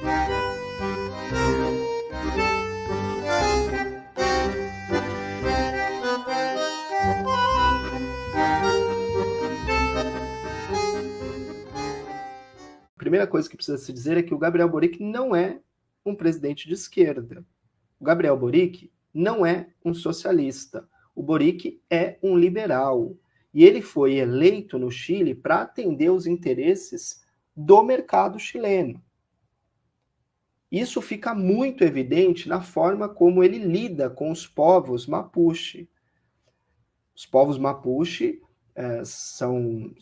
A primeira coisa que precisa se dizer é que o Gabriel Boric não é um presidente de esquerda. O Gabriel Boric não é um socialista. O Boric é um liberal. E ele foi eleito no Chile para atender os interesses do mercado chileno. Isso fica muito evidente na forma como ele lida com os povos Mapuche. Os povos Mapuche são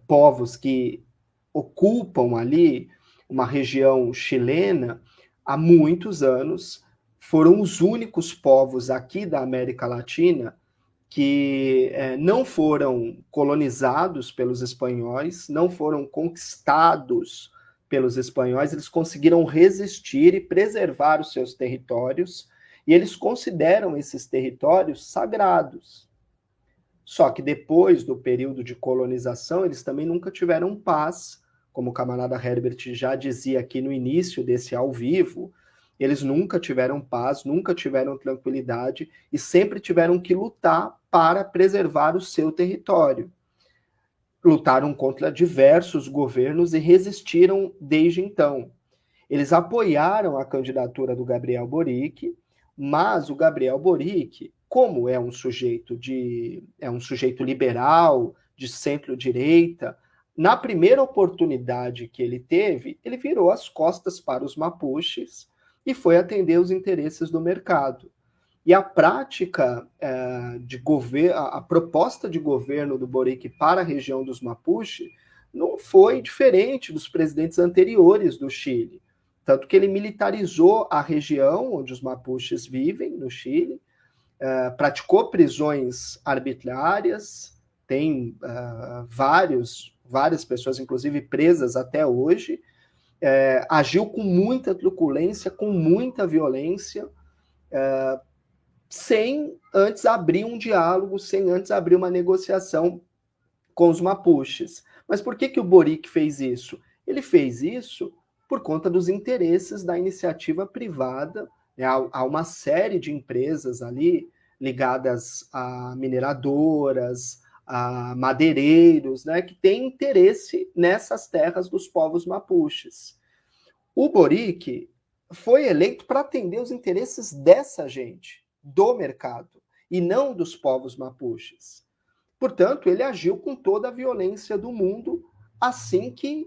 povos que ocupam ali uma região chilena há muitos anos, foram os únicos povos aqui da América Latina que não foram colonizados pelos espanhóis, não foram conquistados pelos espanhóis, eles conseguiram resistir e preservar os seus territórios, e eles consideram esses territórios sagrados. Só que depois do período de colonização, eles também nunca tiveram paz, como o camarada Herbert já dizia aqui no início desse ao vivo, eles nunca tiveram paz, nunca tiveram tranquilidade e sempre tiveram que lutar para preservar o seu território. Lutaram contra diversos governos e resistiram desde então. Eles apoiaram a candidatura do Gabriel Boric, mas o Gabriel Boric, como é um sujeito liberal, de centro-direita, na primeira oportunidade que ele teve, ele virou as costas para os mapuches e foi atender os interesses do mercado. E a prática de governo, a proposta de governo do Boric para a região dos Mapuche não foi diferente dos presidentes anteriores do Chile. Tanto que ele militarizou a região onde os Mapuches vivem, no Chile, praticou prisões arbitrárias, tem várias pessoas, inclusive, presas até hoje, agiu com muita truculência, com muita violência, sem antes abrir um diálogo, sem antes abrir uma negociação com os Mapuches. Mas por que o Boric fez isso? Ele fez isso por conta dos interesses da iniciativa privada. Há uma série de empresas ali ligadas a mineradoras, a madeireiros, né, que têm interesse nessas terras dos povos mapuches. O Boric foi eleito para atender os interesses dessa gente, do mercado, e não dos povos mapuches. Portanto, ele agiu com toda a violência do mundo assim que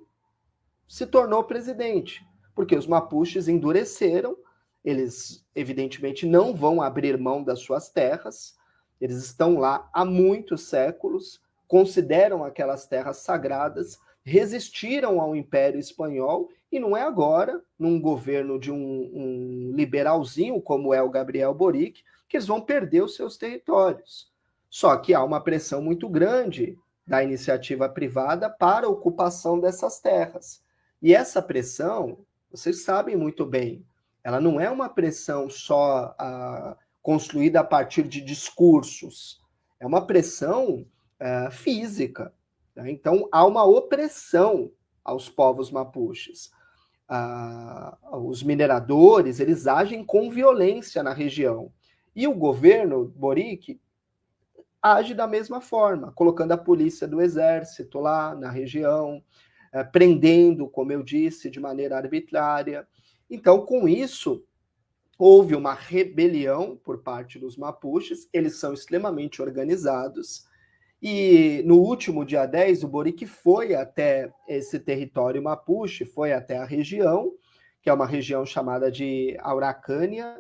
se tornou presidente, porque os mapuches endureceram, eles evidentemente não vão abrir mão das suas terras, eles estão lá há muitos séculos, consideram aquelas terras sagradas, resistiram ao Império Espanhol, e não é agora, num governo de um liberalzinho, como é o Gabriel Boric, que eles vão perder os seus territórios. Só que há uma pressão muito grande da iniciativa privada para a ocupação dessas terras. E essa pressão, vocês sabem muito bem, ela não é uma pressão só construída a partir de discursos, é uma pressão física. Né? Então, há uma opressão aos povos mapuches. Os mineradores, eles agem com violência na região. E o governo Boric age da mesma forma, colocando a polícia do exército lá na região, prendendo, como eu disse, de maneira arbitrária. Então, com isso, houve uma rebelião por parte dos mapuches, eles são extremamente organizados, e no último dia 10, o Boric foi até esse território mapuche, foi até a região, que é uma região chamada de Araucânia.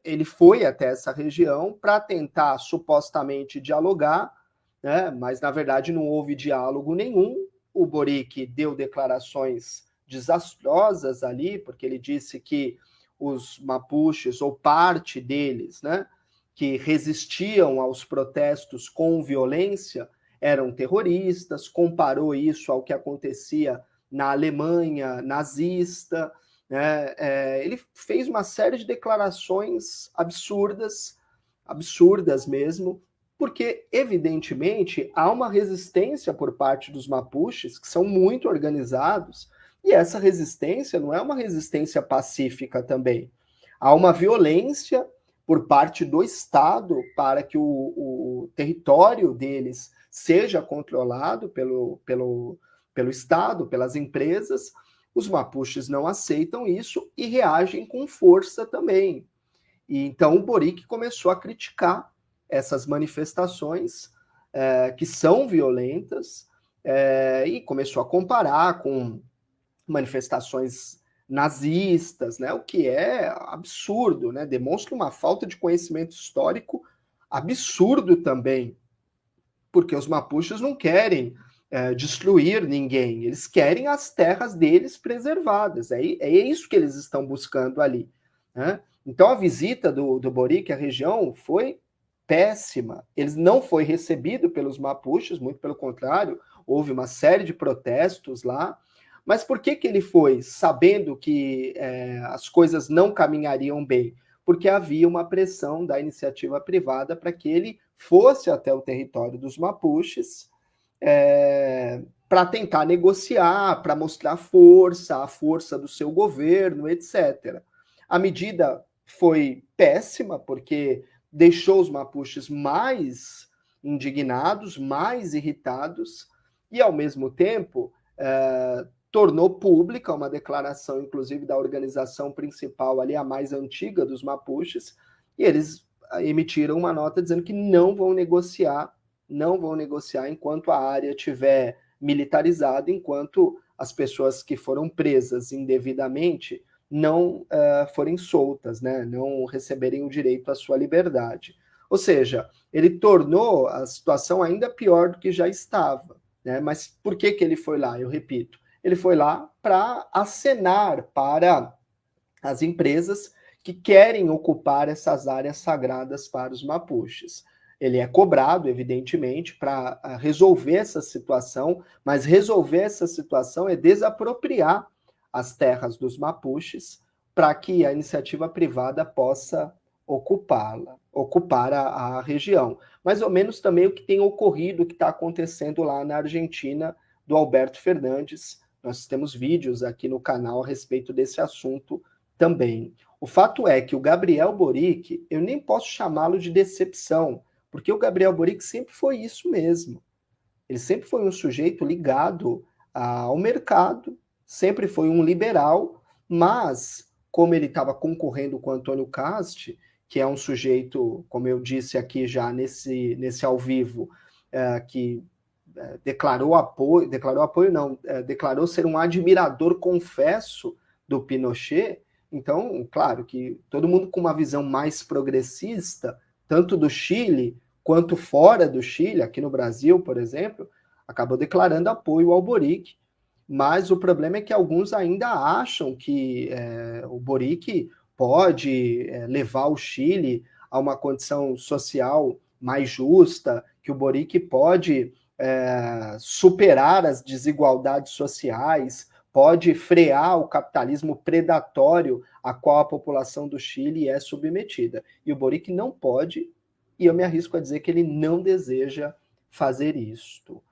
Ele foi até essa região para tentar supostamente dialogar, né? Mas na verdade não houve diálogo nenhum. O Boric deu declarações desastrosas ali, porque ele disse que os mapuches, ou parte deles, né, que resistiam aos protestos com violência, eram terroristas, comparou isso ao que acontecia na Alemanha nazista, né? Ele fez uma série de declarações absurdas mesmo, porque, evidentemente, há uma resistência por parte dos mapuches, que são muito organizados, E essa resistência não é uma resistência pacífica também. Há uma violência por parte do Estado para que o território deles seja controlado pelo Estado, pelas empresas. Os mapuches não aceitam isso e reagem com força também. E então o Boric começou a criticar essas manifestações que são violentas e começou a comparar com manifestações nazistas, né? O que é absurdo, né? Demonstra uma falta de conhecimento histórico absurdo também, porque os mapuches não querem destruir ninguém, eles querem as terras deles preservadas, é isso que eles estão buscando ali, né? Então a visita do Boric à região foi péssima, ele não foi recebido pelos mapuches, muito pelo contrário, houve uma série de protestos lá. Mas por que ele foi, sabendo que as coisas não caminhariam bem? Porque havia uma pressão da iniciativa privada para que ele fosse até o território dos mapuches para tentar negociar, para mostrar a força do seu governo, etc. A medida foi péssima, porque deixou os mapuches mais indignados, mais irritados, e, ao mesmo tempo, tornou pública uma declaração, inclusive, da organização principal ali, a mais antiga dos mapuches, e eles emitiram uma nota dizendo que não vão negociar enquanto a área estiver militarizada, enquanto as pessoas que foram presas indevidamente não forem soltas, né? Não receberem o direito à sua liberdade. Ou seja, ele tornou a situação ainda pior do que já estava, né? Mas por que ele foi lá? Eu repito, ele foi lá para acenar para as empresas que querem ocupar essas áreas sagradas para os mapuches. Ele é cobrado, evidentemente, para resolver essa situação, mas resolver essa situação é desapropriar as terras dos mapuches para que a iniciativa privada possa ocupar a região. Mais ou menos também o que tem ocorrido, o que está acontecendo lá na Argentina, do Alberto Fernandes. Nós temos vídeos aqui no canal a respeito desse assunto também. O fato é que o Gabriel Boric, eu nem posso chamá-lo de decepção, porque o Gabriel Boric sempre foi isso mesmo. Ele sempre foi um sujeito ligado ao mercado, sempre foi um liberal, mas como ele estava concorrendo com Antônio Cast, que é um sujeito, como eu disse aqui já nesse ao vivo, que declarou ser um admirador, confesso, do Pinochet. Então, claro que todo mundo com uma visão mais progressista, tanto do Chile quanto fora do Chile, aqui no Brasil, por exemplo, acabou declarando apoio ao Boric. Mas o problema é que alguns ainda acham que o Boric pode levar o Chile a uma condição social mais justa, que o Boric pode superar as desigualdades sociais, pode frear o capitalismo predatório a qual a população do Chile é submetida. E o Boric não pode, e eu me arrisco a dizer que ele não deseja fazer isto.